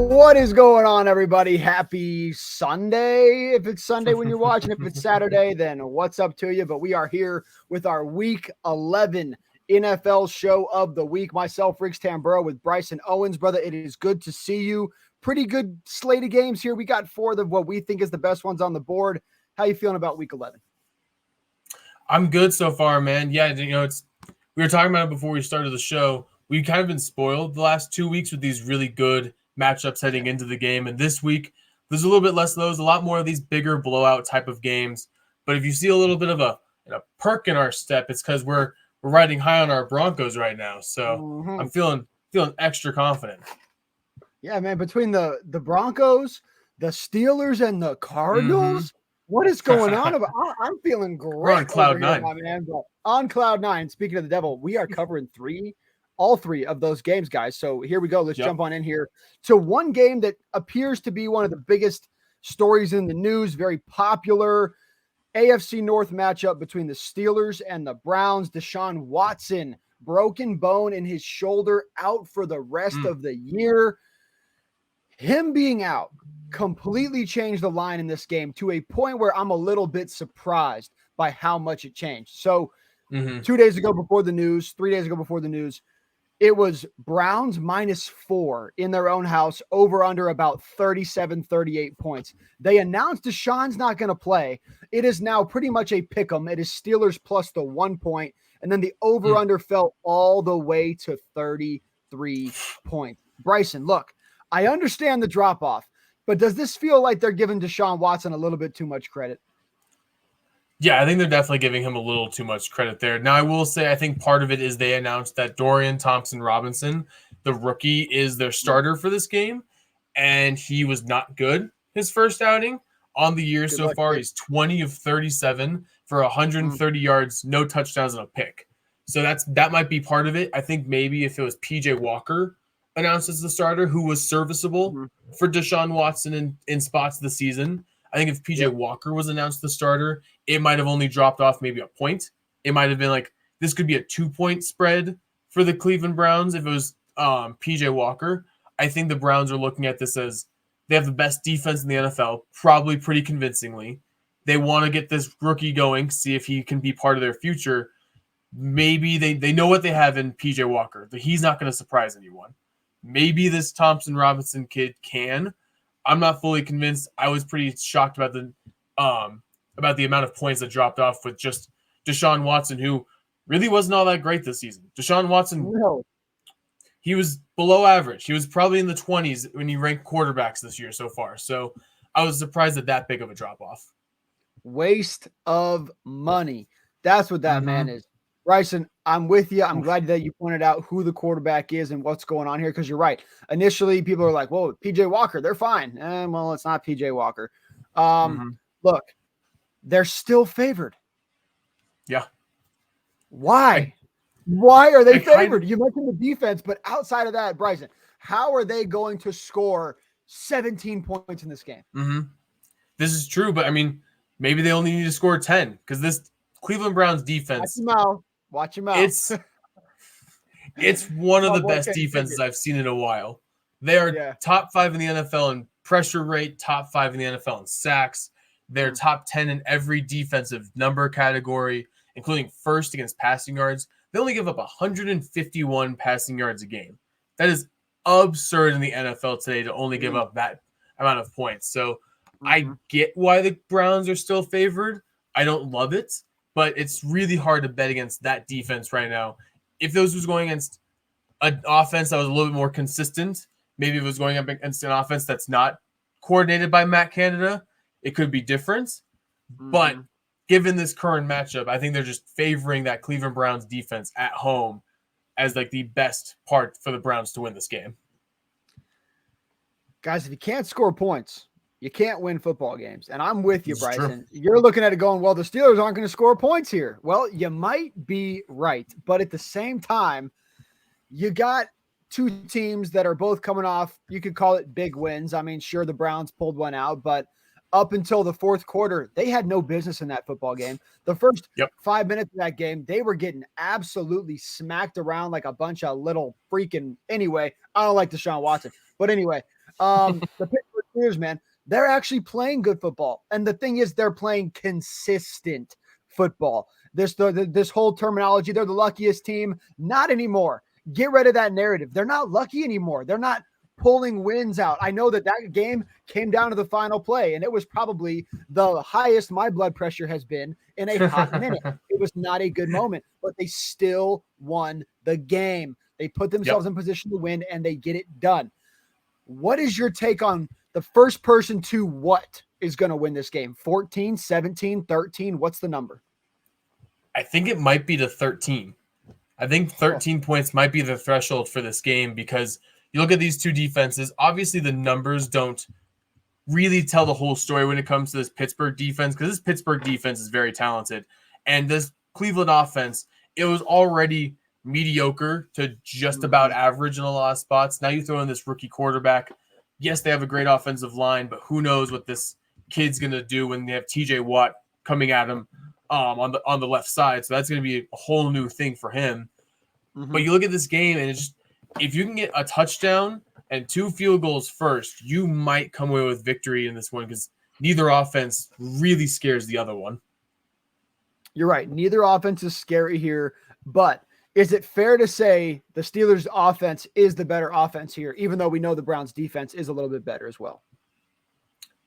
What is going on, everybody? Happy Sunday. If it's Sunday when you're watching, if it's Saturday, then what's up to you? But we are here with our Week 11 NFL show of the week. Myself, Riggs Tamburo, with Bryson Owens. Brother, it is good to see you. Pretty good slate of games here. We got four of what we think is the best ones on the board. How you feeling about Week 11? I'm good so far, man. Yeah, we were talking about it before we started the show. We've kind of been spoiled the last 2 weeks with these really good matchups heading into the game. And this week, there's a little bit less of those, a lot more of these bigger blowout type of games. But if you see a little bit of a perk in our step, it's because we're riding high on our Broncos right now. So I'm feeling extra confident. Yeah, man, between the Broncos, the Steelers, and the Cardinals, what is going on? I'm feeling great. We're on cloud nine. My man. But on cloud nine, speaking of the devil, we are covering all three of those games, guys. So here we go. Let's jump on in here to one game that appears to be one of the biggest stories in the news, very popular AFC North matchup between the Steelers and the Browns. Deshaun Watson, broken bone in his shoulder, out for the rest of the year. Him being out completely changed the line in this game to a point where I'm a little bit surprised by how much it changed. So 2 days ago before the news, 3 days ago before the news, it was Browns -4 in their own house, over under about 37, 38 points. They announced Deshaun's not going to play. It is now pretty much a pick 'em. It is Steelers plus the 1 point. And then the over under fell all the way to 33 points. Bryson, look, I understand the drop off, but does this feel like they're giving Deshaun Watson a little bit too much credit? Yeah, I think they're definitely giving him a little too much credit there. Now, I will say I think part of it is they announced that Dorian Thompson-Robinson, the rookie, is their starter for this game, and he was not good his first outing. On the year so far, he's 20 of 37 for 130 yards, no touchdowns, and a pick. So that might be part of it. I think maybe if it was P.J. Walker announced as the starter, who was serviceable for Deshaun Watson in spots this season, I think if P.J. Walker was announced the starter, it might have only dropped off maybe a point. It might have been like, this could be a 2-point spread for the Cleveland Browns if it was P.J. Walker. I think the Browns are looking at this as they have the best defense in the NFL, probably pretty convincingly. They want to get this rookie going, see if he can be part of their future. Maybe they know what they have in P.J. Walker. He's not going to surprise anyone. Maybe this Thompson-Robinson kid can. I'm not fully convinced. I was pretty shocked about the amount of points that dropped off with just Deshaun Watson, who really wasn't all that great this season. Deshaun Watson, he was below average. He was probably in the 20s when you rank quarterbacks this year so far. So I was surprised at that big of a drop off. Waste of money. That's what that man is. Bryson, I'm with you. I'm glad that you pointed out who the quarterback is and what's going on here, because you're right. Initially, people are like, whoa, P.J. Walker, they're fine. Well, it's not P.J. Walker. Look, they're still favored. Yeah. Why? Why are they favored? You mentioned the defense, but outside of that, Bryson, how are they going to score 17 points in this game? This is true, but I mean, maybe they only need to score 10, because this Cleveland Browns defense. Watch your mouth. It's one of the best defenses I've seen in a while. They are top 5 in the NFL in pressure rate, top 5 in the NFL in sacks. They're top 10 in every defensive number category, including first against passing yards. They only give up 151 passing yards a game. That is absurd in the NFL today to only give up that amount of points. So I get why the Browns are still favored. I don't love it, but it's really hard to bet against that defense right now. If those was going against an offense that was a little bit more consistent, maybe if it was going up against an offense that's not coordinated by Matt Canada, it could be different. But given this current matchup, I think they're just favoring that Cleveland Browns defense at home as like the best part for the Browns to win this game. Guys, if you can't score points, you can't win football games. And I'm with you, Bryson. You're looking at it going, well, the Steelers aren't going to score points here. Well, you might be right. But at the same time, you got two teams that are both coming off, you could call it big wins. I mean, sure, the Browns pulled one out, but up until the fourth quarter, they had no business in that football game. The first 5 minutes of that game, they were getting absolutely smacked around like a bunch of little freaking – anyway, I don't like Deshaun Watson. But anyway, The Pittsburgh Steelers, man, they're actually playing good football. And the thing is, they're playing consistent football. This whole terminology, they're the luckiest team. Not anymore. Get rid of that narrative. They're not lucky anymore. They're not pulling wins out. I know that game came down to the final play, and it was probably the highest my blood pressure has been in a hot minute. It was not a good moment, but they still won the game. They put themselves in position to win, and they get it done. What is your take on the first person to what is going to win this game? 14, 17, 13? What's the number? I think it might be to 13. I think 13 points might be the threshold for this game because you look at these two defenses. Obviously, the numbers don't really tell the whole story when it comes to this Pittsburgh defense because this Pittsburgh defense is very talented. And this Cleveland offense, it was already mediocre to just about average in a lot of spots. Now you throw in this rookie quarterback. Yes, they have a great offensive line, but who knows what this kid's going to do when they have TJ Watt coming at him on the left side. So that's going to be a whole new thing for him. But you look at this game and it's just, if you can get a touchdown and 2 field goals first, you might come away with victory in this one because neither offense really scares the other one. You're right. Neither offense is scary here, but is it fair to say the Steelers' offense is the better offense here, even though we know the Browns' defense is a little bit better as well?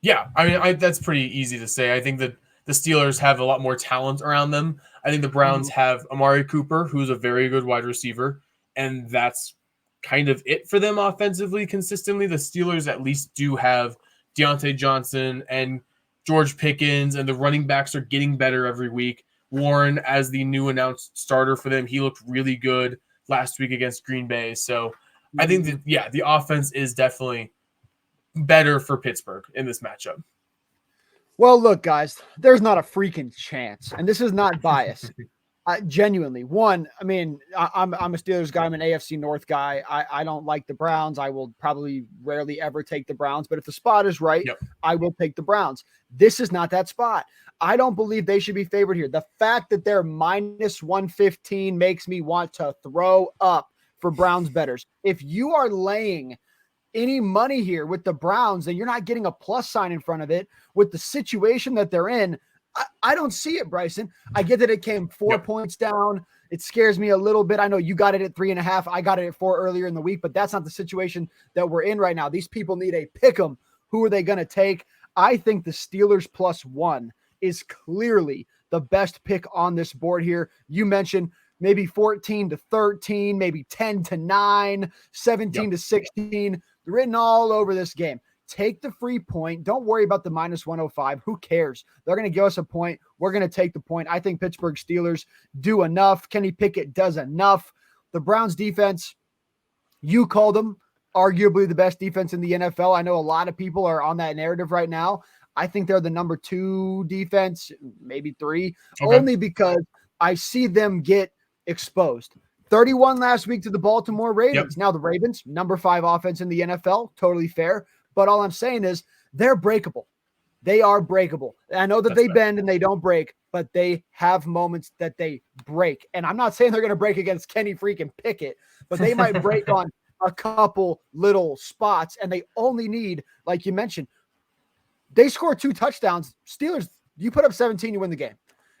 Yeah, I mean, that's pretty easy to say. I think that the Steelers have a lot more talent around them. I think the Browns have Amari Cooper, who's a very good wide receiver, and that's kind of it for them offensively consistently. The Steelers at least do have Deontay Johnson and George Pickens, and the running backs are getting better every week. Warren as the new announced starter for them. He looked really good last week against Green Bay. So I think that, yeah, the offense is definitely better for Pittsburgh in this matchup. Well, look, guys, there's not a freaking chance, and this is not bias. Genuinely, one, I mean, I'm a Steelers guy. I'm an AFC North guy. I don't like the Browns. I will probably rarely ever take the Browns, but if the spot is right, I will take the Browns. This is not that spot. I don't believe they should be favored here. The fact that they're minus 115 makes me want to throw up for Browns bettors. If you are laying any money here with the Browns, then you're not getting a plus sign in front of it with the situation that they're in. I don't see it, Bryson. I get that it came 4 points down. It scares me a little bit. I know you got it at 3.5. I got it at 4 earlier in the week, but that's not the situation that we're in right now. These people need a pick 'em. Who are they going to take? I think the Steelers +1 is clearly the best pick on this board here. You mentioned maybe 14-13, maybe 10-9, 17-16, written all over this game. Take the free point. Don't worry about the minus 105. Who cares? They're going to give us a point. We're going to take the point. I think Pittsburgh Steelers do enough. Kenny Pickett does enough. The Browns defense, you called them arguably the best defense in the NFL. I know a lot of people are on that narrative right now. I think they're the number 2 defense, maybe 3, only because I see them get exposed. 31 last week to the Baltimore Ravens. Now the Ravens, number 5 offense in the NFL, totally fair. But all I'm saying is they're breakable. They are breakable. I know that they bend and they don't break, but they have moments that they break. And I'm not saying they're going to break against Kenny freaking Pickett, but they might break on a couple little spots. And they only need, like you mentioned, they score 2 touchdowns. Steelers, you put up 17, you win the game.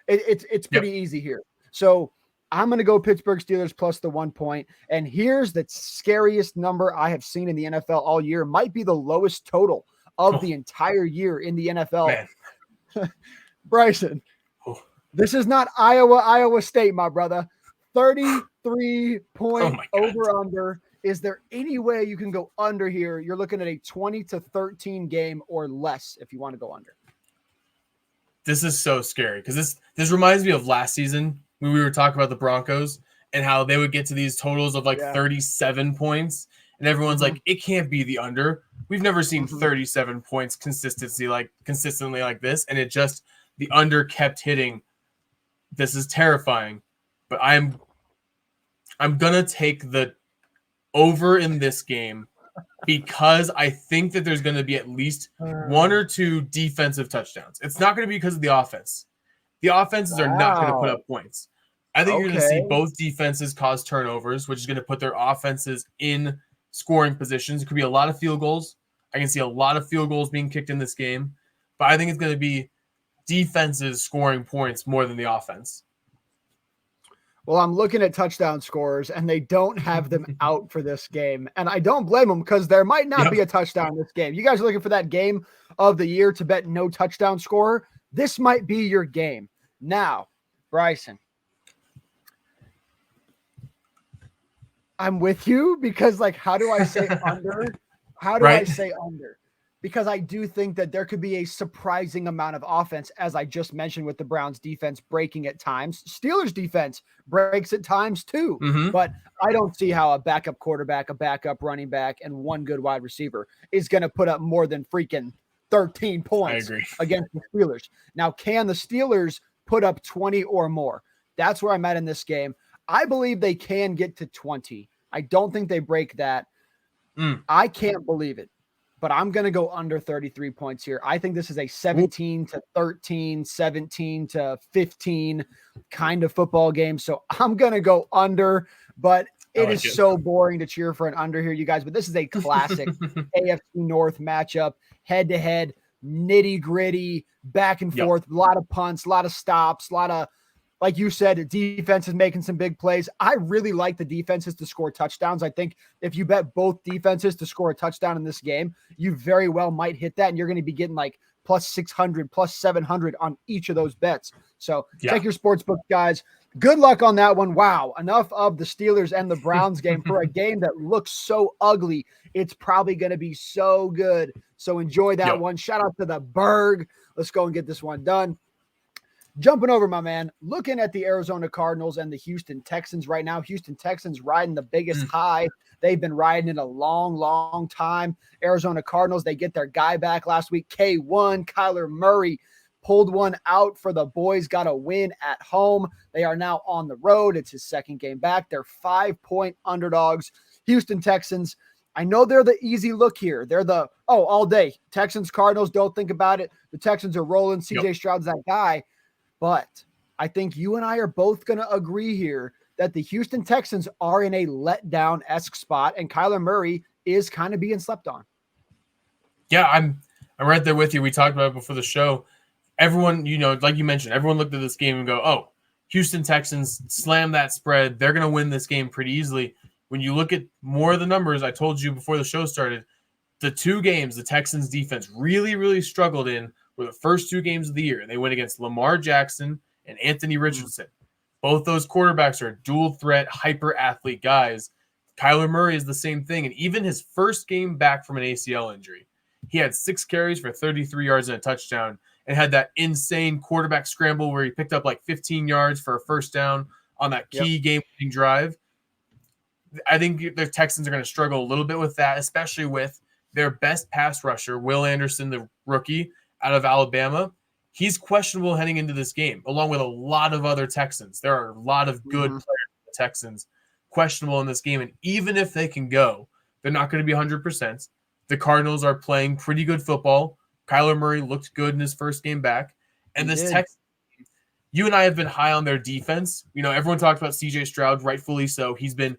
It's pretty easy here. So I'm going to go Pittsburgh Steelers plus the 1 point. And here's the scariest number I have seen in the NFL all year. Might be the lowest total of the entire year in the NFL. Bryson, this is not Iowa State, my brother. 33-point over-under. Is there any way you can go under here? You're looking at a 20-13 game or less if you want to go under. This is so scary because this reminds me of last season when we were talking about the Broncos and how they would get to these totals of 37 points. And everyone's like, it can't be the under. We've never seen 37 points consistently like this. And the under kept hitting. This is terrifying. But I'm going to take the over in this game because I think that there's going to be at least 1 or 2 defensive touchdowns. It's not going to be because of the offense. The offenses are not going to put up points. I think you're going to see both defenses cause turnovers, which is going to put their offenses in scoring positions. It could be a lot of field goals. I can see a lot of field goals being kicked in this game, but I think it's going to be defenses scoring points more than the offense. Well, I'm looking at touchdown scorers, and they don't have them out for this game. And I don't blame them because there might not be a touchdown in this game. You guys are looking for that game of the year to bet no touchdown scorer. This might be your game. Now, Bryson, I'm with you because, like, how do I say under? How do I say under? Because I do think that there could be a surprising amount of offense, as I just mentioned, with the Browns defense breaking at times. Steelers defense breaks at times too. But I don't see how a backup quarterback, a backup running back, and one good wide receiver is going to put up more than freaking 13 points against the Steelers. Now, can the Steelers put up 20 or more? That's where I'm at in this game. I believe they can get to 20. I don't think they break that. I can't believe it. But I'm going to go under 33 points here. I think this is a 17 to 13, 17 to 15 kind of football game. So I'm going to go under, but it is so boring to cheer for an under here, you guys. But this is a classic AFC North matchup, head-to-head, nitty-gritty, back and forth, a lot of punts, a lot of stops, a lot of, like you said, defense is making some big plays. I really like the defenses to score touchdowns. I think if you bet both defenses to score a touchdown in this game, you very well might hit that, and you're going to be getting like plus 600, plus 700 on each of those bets. So check your sports book, guys. Good luck on that one. Wow, enough of the Steelers and the Browns game for a game that looks so ugly. It's probably going to be so good. So enjoy that one. Shout out to the Berg. Let's go and get this one done. Jumping over, my man, looking at the Arizona Cardinals and the Houston Texans right now. Houston Texans riding the biggest high they've been riding in a long, long time. Arizona Cardinals, they get their guy back last week. K1, Kyler Murray pulled one out for the boys, got a win at home. They are now on the road. It's his second game back. They're 5-point underdogs. Houston Texans, I know they're the easy look here. They're the, all day. Texans, Cardinals, don't think about it. The Texans are rolling. CJ Stroud's that guy. But I think you and I are both going to agree here that the Houston Texans are in a letdown-esque spot, and Kyler Murray is kind of being slept on. Yeah, I'm right there with you. We talked about it before the show. Everyone, like you mentioned, everyone looked at this game and go, Houston Texans slam that spread. They're going to win this game pretty easily. When you look at more of the numbers, I told you before the show started, the two games the Texans defense really, really struggled in were the first two games of the year. They went against Lamar Jackson and Anthony Richardson. Both those quarterbacks are dual threat, hyper athlete guys. Kyler Murray is the same thing. And even his first game back from an ACL injury, he had 6 carries for 33 yards and a touchdown and had that insane quarterback scramble where he picked up like 15 yards for a first down on that key game-winning drive. I think the Texans are going to struggle a little bit with that, especially with their best pass rusher, Will Anderson, the rookie out of Alabama. He's questionable heading into this game, along with a lot of other Texans. There are a lot of good players for the Texans questionable in this game. And even if they can go, they're not going to be 100%. The Cardinals are playing pretty good football. Kyler Murray looked good in his first game back. And this Texans, you and I have been high on their defense. Everyone talked about CJ Stroud, rightfully so. He's been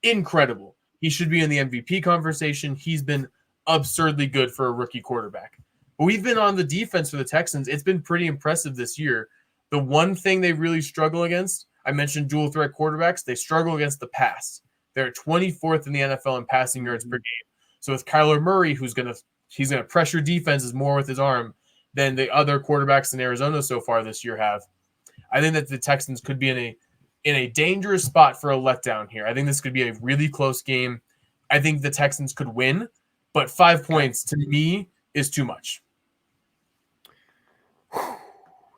incredible. He should be in the MVP conversation. He's been absurdly good for a rookie quarterback. But we've been on the defense for the Texans. It's been pretty impressive this year. The one thing they really struggle against, I mentioned dual threat quarterbacks, they struggle against the pass. They're 24th in the NFL in passing yards per game. So with Kyler Murray, he's going to pressure defenses more with his arm than the other quarterbacks in Arizona so far this year have. I think that the Texans could be in a dangerous spot for a letdown here. I think this could be a really close game. I think the Texans could win, but 5 points to me is too much.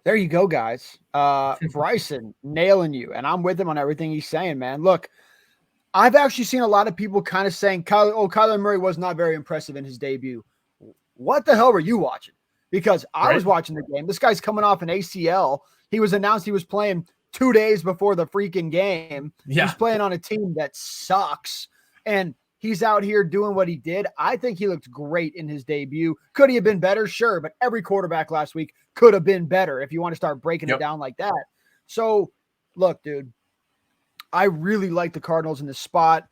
There you go, guys. Bryson nailing you, and I'm with him on everything he's saying, man. Look, I've actually seen a lot of people kind of saying, Kyler Murray was not very impressive in his debut. What the hell were you watching? Because I was watching the game. This guy's coming off an ACL. He was announced he was playing 2 days before the freaking game. Yeah. He's playing on a team that sucks, and he's out here doing what he did. I think he looked great in his debut. Could he have been better? Sure, but every quarterback last week could have been better if you want to start breaking it down like that. So, look, dude, I really like the Cardinals in this spot.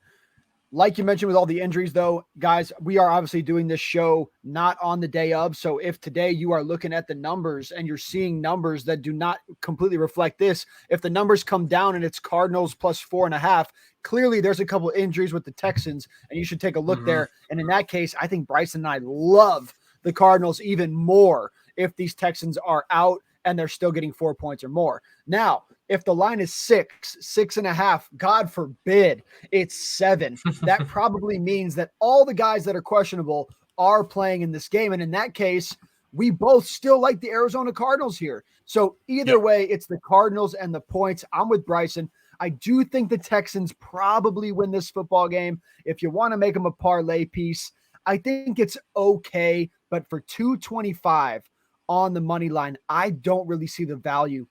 Like you mentioned with all the injuries, though, guys, we are obviously doing this show not on the day of. So if today you are looking at the numbers and you're seeing numbers that do not completely reflect this, if the numbers come down and it's Cardinals plus 4.5, clearly there's a couple of injuries with the Texans, and you should take a look there. And in that case, I think Bryson and I love the Cardinals even more if these Texans are out and they're still getting 4 points or more. Now, if the line is 6.5, God forbid it's 7, that probably means that all the guys that are questionable are playing in this game. And in that case, we both still like the Arizona Cardinals here. So either way, it's the Cardinals and the points. I'm with Bryson. I do think the Texans probably win this football game. If you want to make them a parlay piece, I think it's okay. But for 225 on the money line, I don't really see the value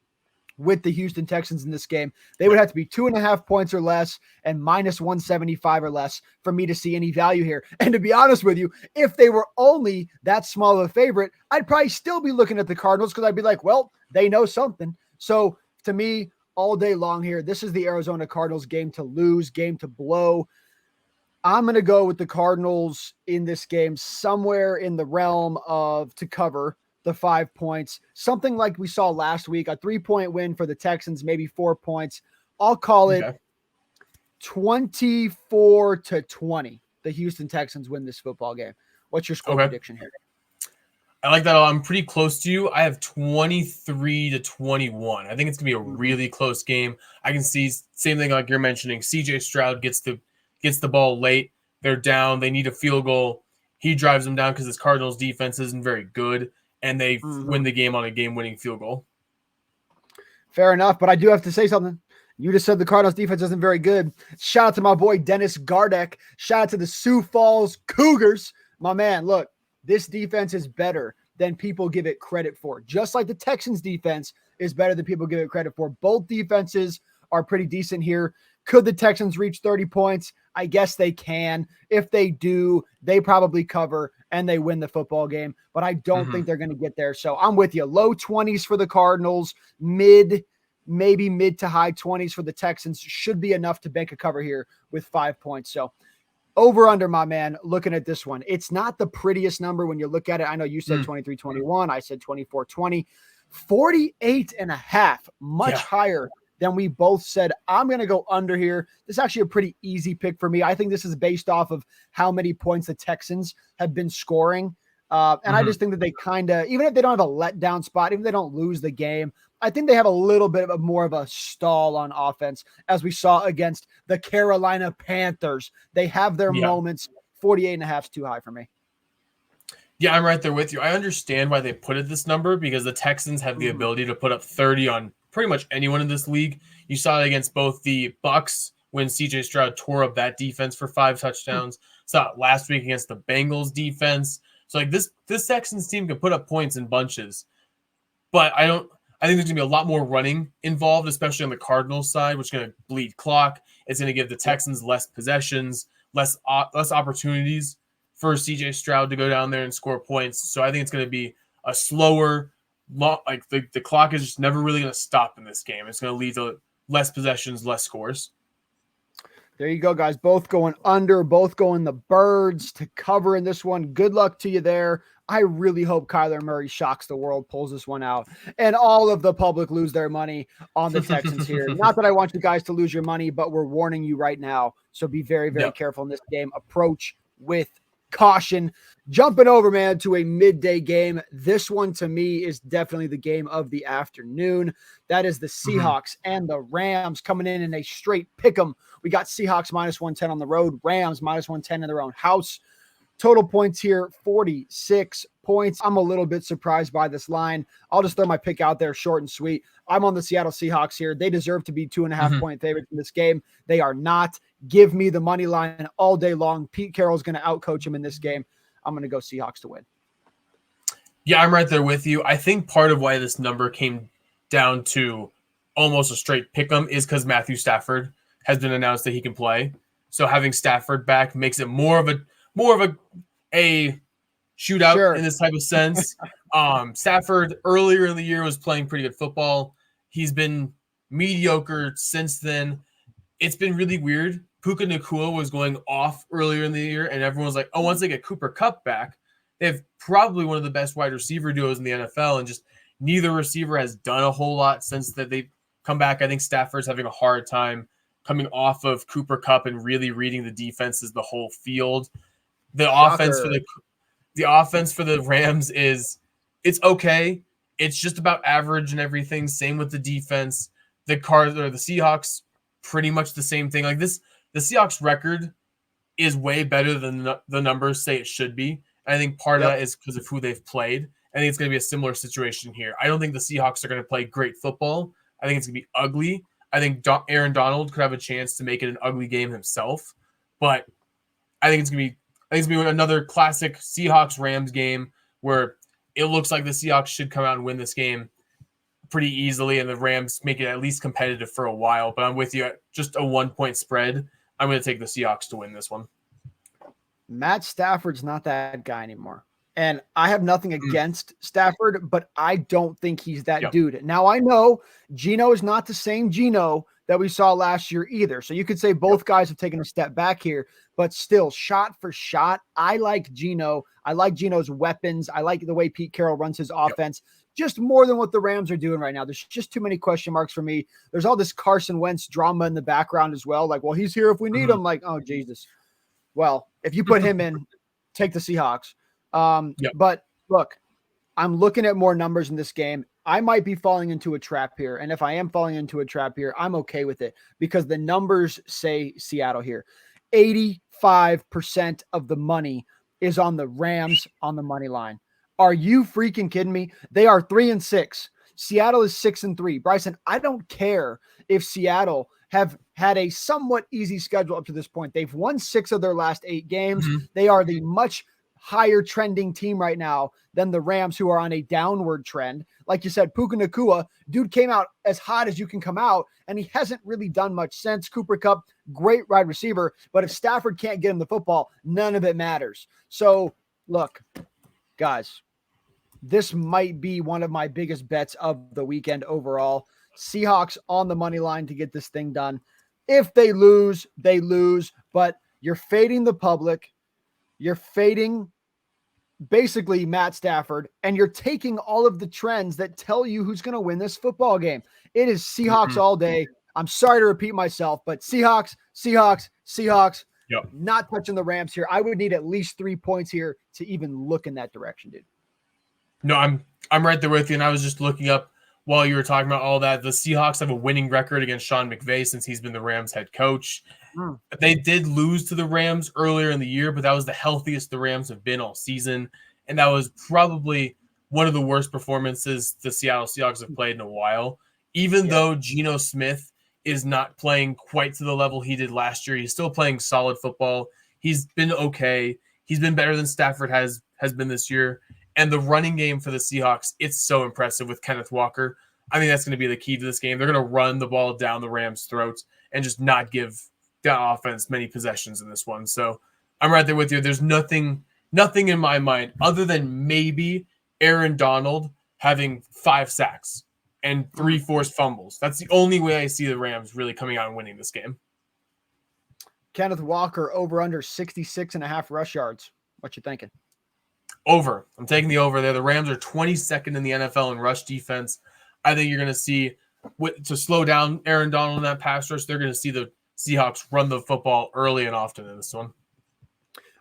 with the Houston Texans in this game. They would have to be 2.5 points or less and minus 175 or less for me to see any value here. And to be honest with you, if they were only that small of a favorite, I'd probably still be looking at the Cardinals because I'd be like, well, they know something. So to me, all day long here, this is the Arizona Cardinals game to lose, game to blow. I'm going to go with the Cardinals in this game somewhere in the realm of to cover the 5 points, something like we saw last week, a 3-point win for the Texans, maybe 4 points. I'll call it 24-20. The Houston Texans win this football game. What's your score prediction here? I like that. I'm pretty close to you. I have 23-21. I think it's gonna be a really close game. I can see same thing like you're mentioning. CJ Stroud gets the ball late. They're down. They need a field goal. He drives them down because this Cardinals defense isn't very good. And they win the game on a game-winning field goal. Fair enough, but I do have to say something. You just said the Cardinals defense isn't very good. Shout out to my boy Dennis Gardeck. Shout out to the Sioux Falls Cougars. My man, look, this defense is better than people give it credit for. Just like the Texans defense is better than people give it credit for. Both defenses are pretty decent here. Could the Texans reach 30 points? I guess they can. If they do, they probably cover and they win the football game. But I don't think they're going to get there. So I'm with you. Low 20s for the Cardinals, maybe mid to high 20s for the Texans should be enough to bank a cover here with 5 points. So over under, my man, looking at this one. It's not the prettiest number when you look at it. I know you said 23-21. I said 24-20. 48.5, much higher than we both said. I'm going to go under here. This is actually a pretty easy pick for me. I think this is based off of how many points the Texans have been scoring. And I just think that they kind of, even if they don't have a letdown spot, even if they don't lose the game, I think they have a little bit of more of a stall on offense, as we saw against the Carolina Panthers. They have their moments. 48.5 is too high for me. Yeah, I'm right there with you. I understand why they put it this number because the Texans have the ability to put up 30 on pretty much anyone in this league. You saw it against both the Bucs when CJ Stroud tore up that defense for 5 touchdowns. Saw it last week against the Bengals defense. So like this Texans team can put up points in bunches. But I think there's going to be a lot more running involved, especially on the Cardinals side, which is going to bleed clock. It's going to give the Texans less possessions, less opportunities for CJ Stroud to go down there and score points. So I think it's going to be a slower, like the clock is just never really going to stop in this game. It's going to lead to less possessions, less scores. There you go, guys. Both going under, both going the Birds to cover in this one. Good luck to you there. I really hope Kyler Murray shocks the world, pulls this one out, and all of the public lose their money on the Texans here. Not that I want you guys to lose your money, but we're warning you right now. So be very, very careful in this game. Approach with caution. Jumping over, man, to a midday game. This one to me is definitely the game of the afternoon. That is the Seahawks and the Rams coming in a straight pick 'em. We got Seahawks minus 110 on the road, Rams minus 110 in their own house. Total points here, 46 points. I'm a little bit surprised by this line. I'll just throw my pick out there short and sweet. I'm on the Seattle Seahawks here. They deserve to be 2.5 point favorites in this game. They are not. Give me the money line all day long. Pete Carroll's going to outcoach him in this game. I'm going to go Seahawks to win. Yeah, I'm right there with you. I think part of why this number came down to almost a straight pick 'em is because Matthew Stafford has been announced that he can play. So having Stafford back makes it more of a shootout in this type of sense. Stafford earlier in the year was playing pretty good football. He's been mediocre since then. It's been really weird Puka Nacua was going off earlier in the year, and everyone was like, oh, once they get Cooper Kupp back, they have probably one of the best wide receiver duos in the NFL, and just neither receiver has done a whole lot since that they've come back. I think Stafford's having a hard time coming off of Cooper Kupp and really reading the defenses, the whole field. The offense for the Rams it's okay. It's just about average and everything. Same with the defense. The Seahawks, pretty much the same thing. Like this, the Seahawks record is way better than the numbers say it should be. And I think part of that is because of who they've played. I think it's going to be a similar situation here. I don't think the Seahawks are going to play great football. I think it's going to be ugly. I think Aaron Donald could have a chance to make it an ugly game himself. But I think it's going to be another classic Seahawks-Rams game where it looks like the Seahawks should come out and win this game pretty easily, and the Rams make it at least competitive for a while. But I'm with you at just a 1-point spread. I'm going to take the Seahawks to win this one. Matt Stafford's not that guy anymore. And I have nothing against Stafford, but I don't think he's that dude. Now, I know Geno is not the same Geno that we saw last year either. So you could say both guys have taken a step back here, but still, shot for shot, I like Geno. I like Geno's weapons. I like the way Pete Carroll runs his offense, just more than what the Rams are doing right now. There's just too many question marks for me. There's all this Carson Wentz drama in the background as well. Like, well, he's here if we need him. Like, oh, Jesus. Well, if you put him in, take the Seahawks. But look, I'm looking at more numbers in this game. I might be falling into a trap here. And if I am falling into a trap here, I'm okay with it because the numbers say Seattle here. 85% of the money is on the Rams on the money line. Are you freaking kidding me? They are 3-6. Seattle is 6-3. Bryson, I don't care if Seattle have had a somewhat easy schedule up to this point. They've won 6 of their last 8 games. They are the much higher trending team right now than the Rams, who are on a downward trend. Like you said, Puka Nacua, dude came out as hot as you can come out, and he hasn't really done much since. Cooper Kupp, great wide receiver, but if Stafford can't get him the football, none of it matters. So, look, guys, this might be one of my biggest bets of the weekend overall. Seahawks on the money line to get this thing done. If they lose, they lose, but you're fading the public. You're fading basically Matt Stafford, and you're taking all of the trends that tell you who's going to win this football game. It is Seahawks all day. I'm sorry to repeat myself, but Seahawks, not touching the Rams here. I would need at least 3 points here to even look in that direction, dude. No, I'm right there with you, and I was just looking up while you were talking about all that. The Seahawks have a winning record against Sean McVay since he's been the Rams head coach. They did lose to the Rams earlier in the year, but that was the healthiest the Rams have been all season. And that was probably one of the worst performances the Seattle Seahawks have played in a while. Even though Geno Smith is not playing quite to the level he did last year, he's still playing solid football. He's been okay. He's been better than Stafford has been this year. And the running game for the Seahawks, it's so impressive with Kenneth Walker. I think that's going to be the key to this game. They're going to run the ball down the Rams' throats and just not give that offense many possessions in this one. So I'm right there with you. There's nothing in my mind other than maybe Aaron Donald having 5 sacks and 3 forced fumbles. That's the only way I see the Rams really coming out and winning this game. Kenneth Walker over under 66.5 rush yards. What you thinking? Over. I'm taking the over there. The Rams are 22nd in the NFL in rush defense. I think you're going to see, to slow down Aaron Donald in that pass rush, they're going to see the Seahawks run the football early and often in this one.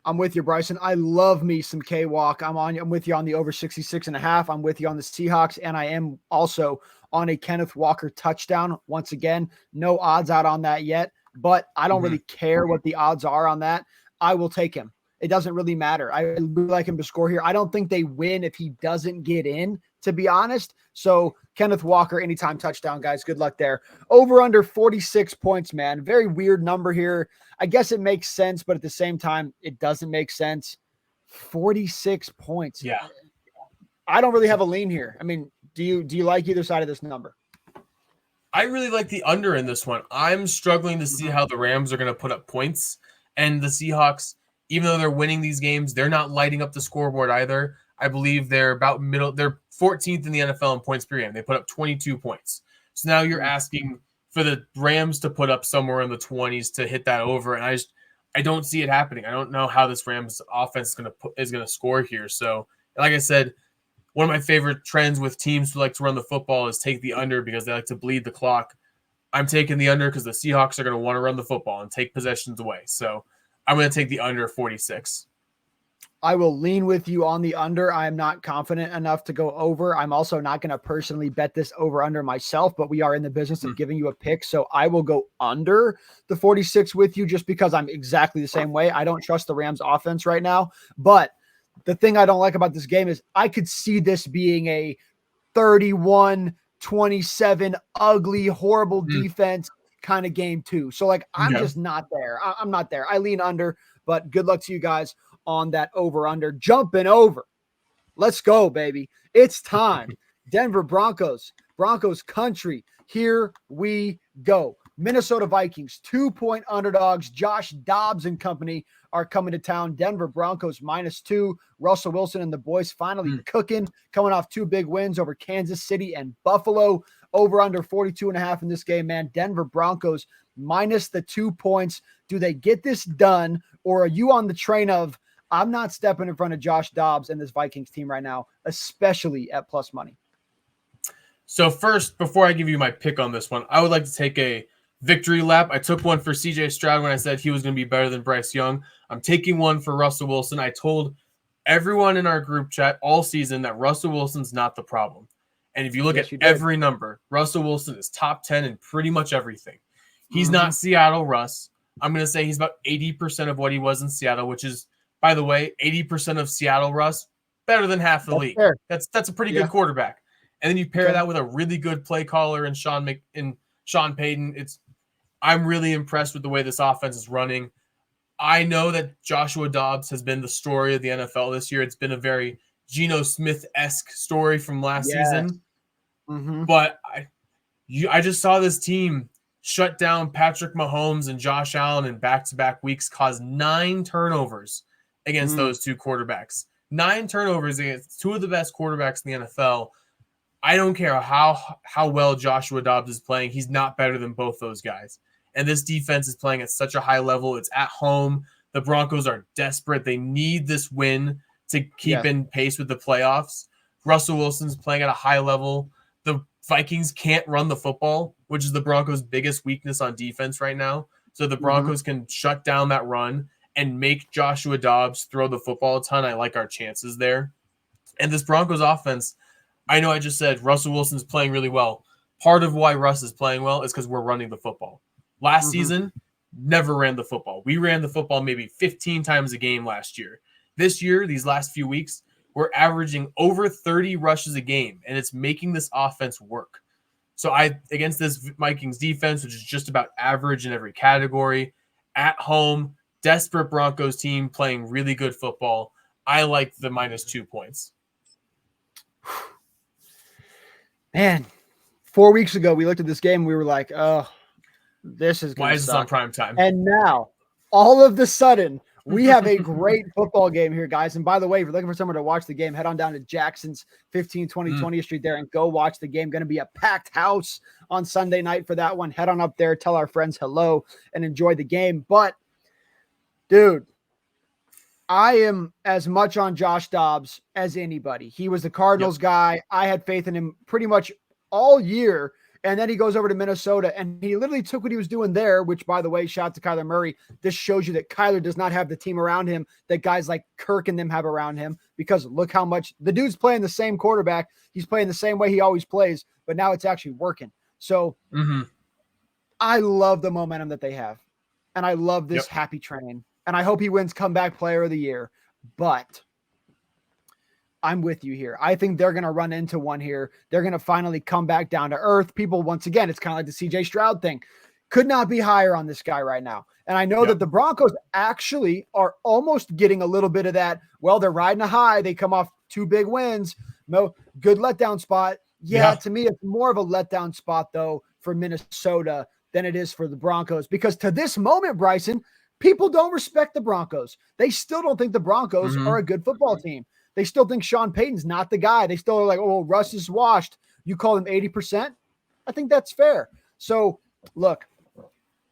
I'm with you, Bryson. I love me some K-Walk. I'm with you on the over 66.5. I'm with you on the Seahawks, and I am also on a Kenneth Walker touchdown. Once again, no odds out on that yet, but I don't really care what the odds are on that. I will take him. It doesn't really matter. I really like him to score here. I don't think they win if he doesn't get in, to be honest. So Kenneth Walker, anytime touchdown, guys. Good luck there. Over under 46 points, man. Very weird number here. I guess it makes sense, but at the same time, it doesn't make sense. 46 points. Yeah. I don't really have a lean here. I mean, do you like either side of this number? I really like the under in this one. I'm struggling to see how the Rams are going to put up points, and the Seahawks, even though they're winning these games, they're not lighting up the scoreboard either. I believe they're about middle. They're 14th in the NFL in points per game. They put up 22 points. So now you're asking for the Rams to put up somewhere in the 20s to hit that over, and I don't see it happening. I don't know how this Rams offense is gonna score here. So, like I said, one of my favorite trends with teams who like to run the football is take the under because they like to bleed the clock. I'm taking the under because the Seahawks are going to want to run the football and take possessions away. So I'm going to take the under 46. I will lean with you on the under. I am not confident enough to go over. I'm also not going to personally bet this over under myself, but we are in the business of giving you a pick. So I will go under the 46 with you just because I'm exactly the same way. I don't trust the Rams offense right now, but the thing I don't like about this game is I could see this being a 31-27 ugly, horrible defense kind of game too. So like, I'm just not there. I'm not there. I lean under, but good luck to you guys on that over under. Jumping over. Let's go, baby. It's time. Denver Broncos country. Here we go. Minnesota Vikings, 2-point underdogs. Josh Dobbs and company are coming to town. Denver Broncos -2. Russell Wilson and the boys finally cooking, coming off 2 big wins over Kansas City and Buffalo. Over under 42.5 in this game, man. Denver Broncos minus the 2 points. Do they get this done, or are you on the train of, I'm not stepping in front of Josh Dobbs and this Vikings team right now, especially at plus money? So first, before I give you my pick on this one, I would like to take a victory lap. I took one for CJ Stroud when I said he was going to be better than Bryce Young. I'm taking one for Russell Wilson. I told everyone in our group chat all season that Russell Wilson's not the problem. And if you look at every number, Russell Wilson is top 10 in pretty much everything. He's not Seattle Russ. I'm going to say he's about 80% of what he was in Seattle, which is, by the way, 80% of Seattle Russ, better than half the league. Fair. That's a pretty good quarterback. And then you pair that with a really good play caller in Sean Payton. I'm really impressed with the way this offense is running. I know that Joshua Dobbs has been the story of the NFL this year. It's been a very Geno Smith-esque story from last season. But I just saw this team shut down Patrick Mahomes and Josh Allen in back-to-back weeks, cause 9 turnovers against those 2 quarterbacks. 9 turnovers against 2 of the best quarterbacks in the NFL. I don't care how well Joshua Dobbs is playing. He's not better than both those guys. And this defense is playing at such a high level. It's at home. The Broncos are desperate. They need this win to keep in pace with the playoffs. Russell Wilson's playing at a high level. The Vikings can't run the football, which is the Broncos' biggest weakness on defense right now. So the Broncos can shut down that run and make Joshua Dobbs throw the football a ton. I like our chances there. And this Broncos offense, I know I just said Russell Wilson's playing really well. Part of why Russ is playing well is because we're running the football. Last season, never ran the football. We ran the football maybe 15 times a game last year. This year, these last few weeks, we're averaging over 30 rushes a game, and it's making this offense work. So against this Vikings defense, which is just about average in every category, at home, desperate Broncos team playing really good football, I like the -2 points. Man, 4 weeks ago, we looked at this game and we were like, oh, this is going to suck. Why is this on prime time? And now, all of the sudden, we have a great football game here, guys. And by the way, if you're looking for someone to watch the game, head on down to Jackson's 1520 20th Street there and go watch the game. Going to be a packed house on Sunday night for that one. Head on up there, tell our friends hello, and enjoy the game. But, dude, I am as much on Josh Dobbs as anybody. He was the Cardinals guy. I had faith in him pretty much all year. And then he goes over to Minnesota, and he literally took what he was doing there, which, by the way, shout out to Kyler Murray. This shows you that Kyler does not have the team around him that guys like Kirk and them have around him, because look how much the dude's playing the same quarterback. He's playing the same way he always plays, but now it's actually working. So I love the momentum that they have, and I love this happy train, and I hope he wins comeback player of the year, but I'm with you here. I think they're going to run into one here. They're going to finally come back down to earth. People, once again, it's kind of like the CJ Stroud thing. Could not be higher on this guy right now. And I know that the Broncos actually are almost getting a little bit of that. Well, they're riding a high. They come off 2 big wins. No good letdown spot. Yeah, to me, it's more of a letdown spot, though, for Minnesota than it is for the Broncos. Because to this moment, Bryson, people don't respect the Broncos. They still don't think the Broncos are a good football team. They still think Sean Payton's not the guy. They still are like, oh, Russ is washed. You call him 80%? I think that's fair. So look,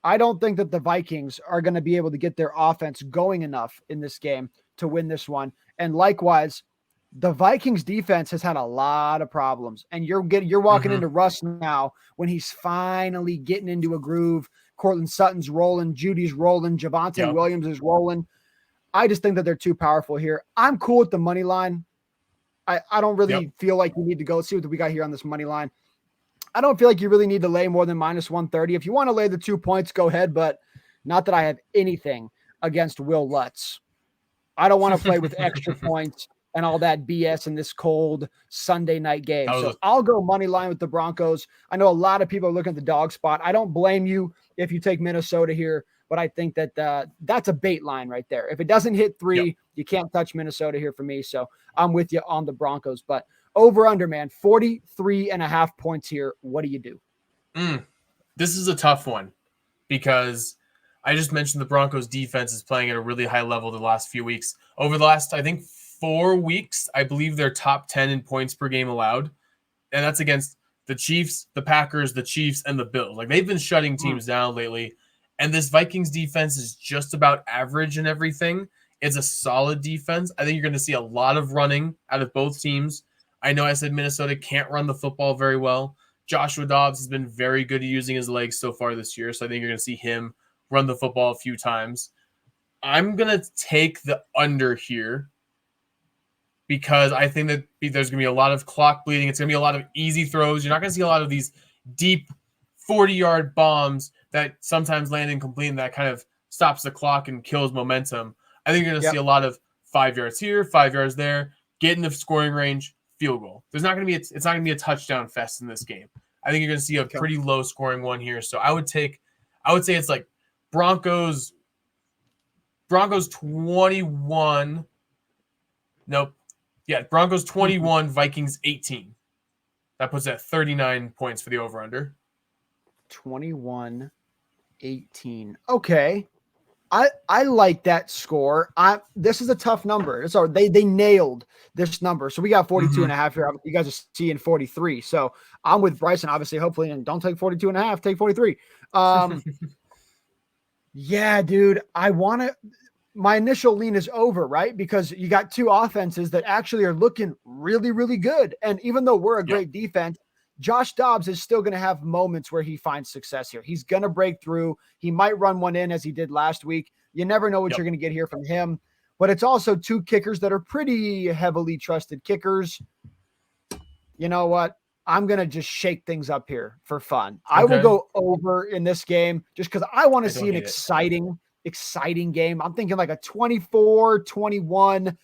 I don't think that the Vikings are going to be able to get their offense going enough in this game to win this one. And likewise, the Vikings defense has had a lot of problems. And you're walking into Russ now when he's finally getting into a groove. Cortland Sutton's rolling, Judy's rolling, Javonte Williams is rolling. I just think that they're too powerful here. I'm cool with the money line. I don't really feel like you need to go. Let's see what we got here on this money line. I don't feel like you really need to lay more than minus 130. If you want to lay the 2 points, go ahead, but not that I have anything against Will Lutz. I don't want to play with extra points and all that BS in this cold Sunday night game. So I'll go money line with the Broncos. I know a lot of people are looking at the dog spot. I don't blame you if you take Minnesota here, but I think that that's a bait line right there. If it doesn't hit 3, you can't touch Minnesota here for me. So I'm with you on the Broncos, but over under, man, 43.5 points here. What do you do? This is a tough one because I just mentioned the Broncos defense is playing at a really high level the last few weeks. Over the last, I think, 4 weeks, I believe they're top 10 in points per game allowed. And that's against the Chiefs, the Packers, the Chiefs, and the Bills. Like, they've been shutting teams down lately. And this Vikings defense is just about average in everything. It's a solid defense. I think you're going to see a lot of running out of both teams. I know I said Minnesota can't run the football very well. Joshua Dobbs has been very good at using his legs so far this year, so I think you're going to see him run the football a few times. I'm going to take the under here because I think that there's going to be a lot of clock bleeding. It's going to be a lot of easy throws. You're not going to see a lot of these deep 40-yard bombs that sometimes land incomplete and that kind of stops the clock and kills momentum. I think you're going to see a lot of 5 yards here, 5 yards there, get in the scoring range, field goal. It's not going to be a touchdown fest in this game. I think you're going to see a pretty low scoring one here. So I would say it's like Broncos 21. Nope. Yeah, Broncos 21, Vikings 18. That puts at 39 points for the over-under. 21-18. Okay. I like that score. This is a tough number. So they nailed this number. So we got 42 and a half here. You guys are seeing 43. So I'm with Bryson, obviously, hopefully, and don't take 42 and a half, take 43. Yeah, dude, my initial lean is over, right? Because you got two offenses that actually are looking really, really good. And even though we're a great defense, Josh Dobbs is still going to have moments where he finds success here. He's going to break through. He might run one in as he did last week. You never know what you're going to get here from him. But it's also two kickers that are pretty heavily trusted kickers. You know what? I'm going to just shake things up here for fun. Okay. I will go over in this game just because I want to see an exciting game. I'm thinking like a 24-21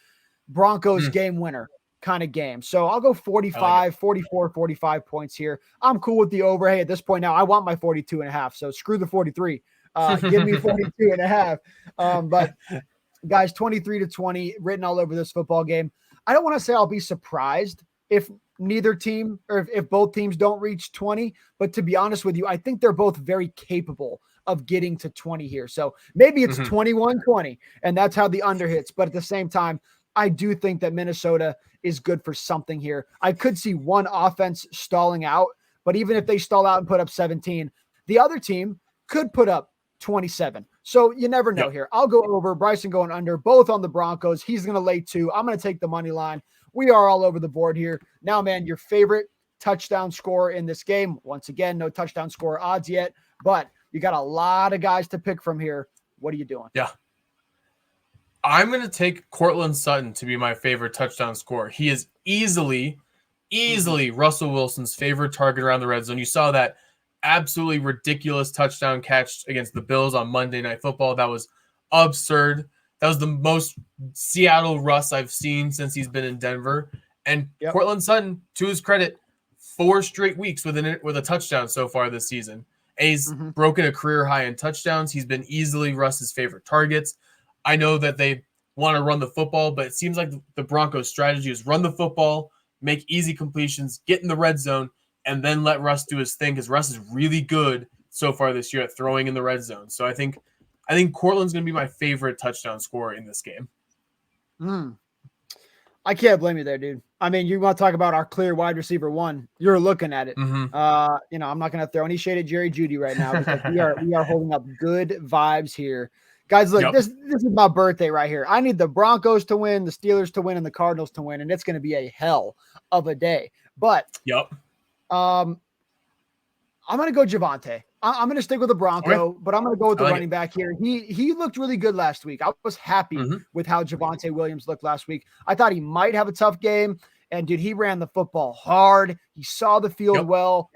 Broncos game winner kind of game. So I'll go 45 points here. I'm cool with the over. Hey, at this point now, I want my 42 and a half. So screw the 43. Give me 42 and a half. But guys, 23-20 written all over this football game. I don't want to say I'll be surprised if neither team or if both teams don't reach 20, but to be honest with you, I think they're both very capable of getting to 20 here. So maybe it's 21-20 and that's how the under hits. But at the same time, I do think that Minnesota is good for something here. I could see one offense stalling out, but even if they stall out and put up 17, the other team could put up 27. So you never know here. I'll go over, Bryson going under, both on the Broncos. He's going to lay 2. I'm going to take the money line. We are all over the board here. Now, man, your favorite touchdown scorer in this game. Once again, no touchdown scorer odds yet, but you got a lot of guys to pick from here. What are you doing? Yeah. I'm going to take Cortland Sutton to be my favorite touchdown scorer. He is easily Russell Wilson's favorite target around the red zone. You saw that absolutely ridiculous touchdown catch against the Bills on Monday Night Football. That was absurd. That was the most Seattle Russ I've seen since he's been in Denver. And Cortland Sutton, to his credit, 4 straight weeks with a touchdown so far this season. And he's broken a career high in touchdowns. He's been easily Russ's favorite targets. I know that they want to run the football, but it seems like the Broncos' strategy is run the football, make easy completions, get in the red zone, and then let Russ do his thing because Russ is really good so far this year at throwing in the red zone. So I think Cortland's going to be my favorite touchdown scorer in this game. I can't blame you there, dude. I mean, you want to talk about our clear wide receiver one? You're looking at it. Mm-hmm. I'm not going to throw any shade at Jerry Jeudy right now because we are holding up good vibes here, guys. Look, this is my birthday right here. I need the Broncos to win, the Steelers to win, and the Cardinals to win, and it's going to be a hell of a day. But I'm going to go Javonte. I'm going to stick with the Bronco, but I'm going to go with the running back here. He looked really good last week. I was happy with how Javonte Williams looked last week. I thought he might have a tough game. And, dude, he ran the football hard. He saw the field well.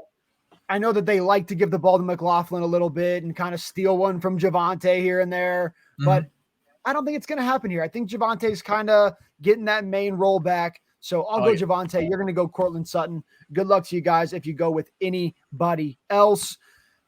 I know that they like to give the ball to McLaughlin a little bit and kind of steal one from Javonte here and there. But I don't think it's going to happen here. I think Javonte's kind of getting that main role back. So I'll go Javonte. You're going to go Courtland Sutton. Good luck to you guys if you go with anybody else.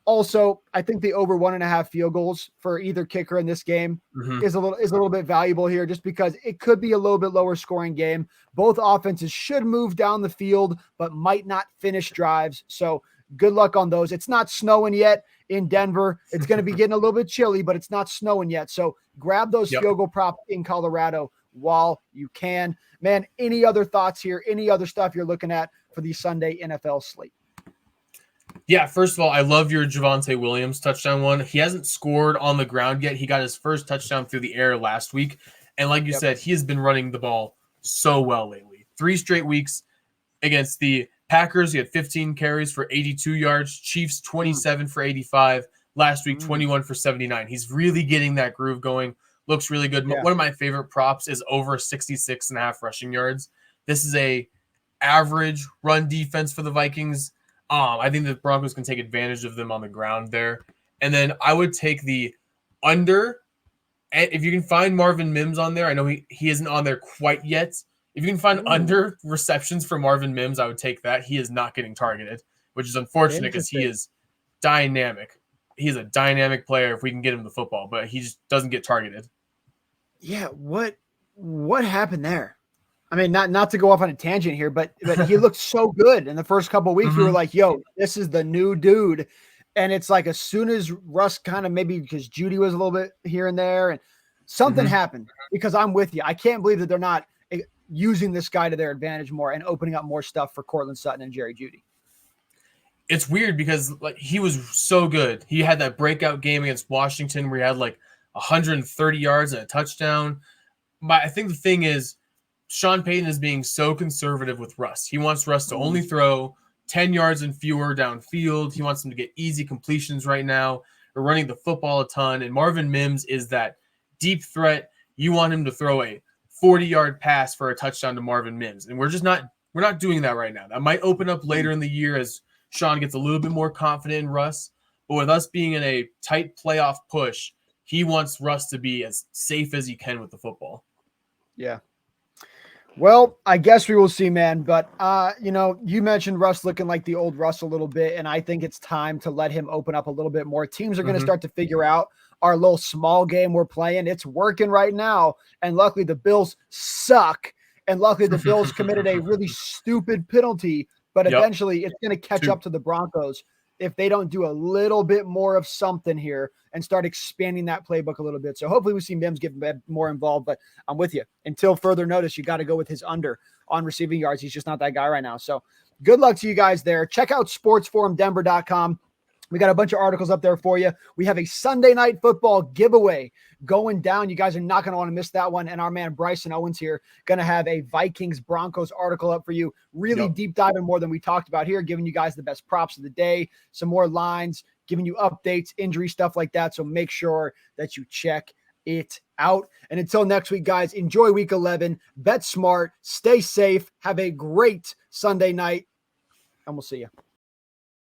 Also, I think the over 1.5 field goals for either kicker in this game is a little bit valuable here, just because it could be a little bit lower scoring game. Both offenses should move down the field, but might not finish drives. So good luck on those. It's not snowing yet in Denver. It's going to be getting a little bit chilly, but it's not snowing yet. So grab those field goal props in Colorado while you can. Man, any other thoughts here? Any other stuff you're looking at for the Sunday NFL slate? Yeah, first of all, I love your Javonte Williams touchdown one. He hasn't scored on the ground yet. He got his first touchdown through the air last week. And like you said, he has been running the ball so well lately. 3 straight weeks against the Packers. He had 15 carries for 82 yards. Chiefs, 27 for 85. Last week, 21 for 79. He's really getting that groove going. Looks really good. One of my favorite props is over 66.5 rushing yards. This is a average run defense for the Vikings. I think the Broncos can take advantage of them on the ground there. And then I would take the under. And if you can find Marvin Mims on there, I know he isn't on there quite yet. If you can find under receptions for Marvin Mims, I would take that. He is not getting targeted, which is unfortunate because he is dynamic. He's a dynamic player if we can get him the football, but he just doesn't get targeted. Yeah, what happened there? I mean, not to go off on a tangent here, but he looked so good in the first couple of weeks. We were like, yo, this is the new dude. And it's like as soon as Russ kind of maybe because Jeudy was a little bit here and there and something happened, because I'm with you. I can't believe that they're not using this guy to their advantage more and opening up more stuff for Courtland Sutton and Jerry Jeudy. It's weird because like he was so good. He had that breakout game against Washington where he had like 130 yards and a touchdown. But I think the thing is, Sean Payton is being so conservative with Russ. He wants Russ to only throw 10 yards and fewer downfield. He wants him to get easy completions right now. We're running the football a ton. And Marvin Mims is that deep threat. You want him to throw a 40-yard pass for a touchdown to Marvin Mims. And we're not doing that right now. That might open up later in the year as Sean gets a little bit more confident in Russ. But with us being in a tight playoff push, he wants Russ to be as safe as he can with the football. Yeah. Well, I guess we will see, man. But, you mentioned Russ looking like the old Russ a little bit, and I think it's time to let him open up a little bit more. Teams are going to start to figure out our little small game we're playing. It's working right now, and luckily the Bills suck, and luckily the Bills committed a really stupid penalty, but eventually it's going to catch up to the Broncos if they don't do a little bit more of something here and start expanding that playbook a little bit. So hopefully we see Mims get more involved, but I'm with you. Until further notice, you got to go with his under on receiving yards. He's just not that guy right now. So good luck to you guys there. Check out sportsforumdenver.com. We got a bunch of articles up there for you. We have a Sunday Night Football giveaway going down. You guys are not going to want to miss that one. And our man Bryson Owens here going to have a Vikings Broncos article up for you. Really deep diving more than we talked about here, giving you guys the best props of the day, some more lines, giving you updates, injury stuff like that. So make sure that you check it out. And until next week, guys, enjoy week 11. Bet smart, stay safe, have a great Sunday night, and we'll see you.